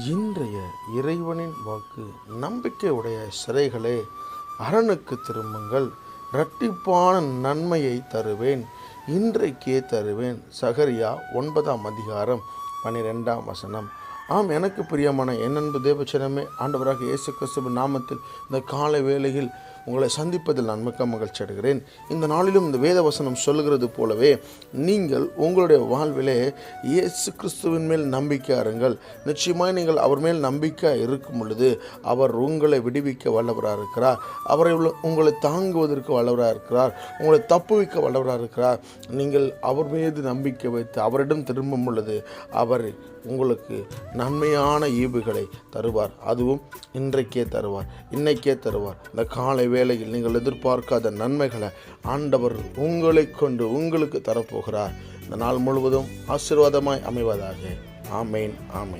இன்றைய இறைவனின் வாக்கு. நம்பிக்கை உடைய சிறைகளே, அரணுக்கு திரும்புங்கள், இரட்டிப்பான நன்மையை தருவேன், இன்றைக்கே தருவேன். சகரியா 9:12. ஆம், எனக்கு பிரியமான என் அன்பு தேவச்சனமே, ஆண்டவராக இயேசு கிறிஸ்துவின் நாமத்தில் இந்த காலை வேளையில் உங்களை சந்திப்பதில் நான் மிக்க மகிழ்ச்சி அடைகிறேன். இந்த நாளிலும் இந்த வேத வசனம் சொல்லுகிறது போலவே நீங்கள் உங்களுடைய வாழ்விலே இயேசு கிறிஸ்துவின் மேல் நம்பிக்கை அருங்கள். நிச்சயமாய் நீங்கள் அவர் மேல் நம்பிக்கை இருக்கும் பொழுது அவர் உங்களை விடுவிக்க வல்லவராக இருக்கிறார். அவரை உங்களை தாங்குவதற்கு வல்லவராக இருக்கிறார். உங்களை தப்புவிக்க வல்லவராக இருக்கிறார். நீங்கள் அவர் மீது நம்பிக்கை வைத்து அவரிடம் திரும்பும் பொழுது அவர் உங்களுக்கு நன்மையான ஈவுகளை தருவார். அதுவும் இன்றைக்கே தருவார், இன்னைக்கே தருவார். இந்த காலை வேளையில் நீங்கள் எதிர்பார்க்காத நன்மைகளை ஆண்டவர் உங்களை கொண்டு உங்களுக்கு தரப்போகிறார். இந்த நாள் முழுவதும் ஆசீர்வாதமாய் அமைவதாக. ஆமேன், ஆமேன்.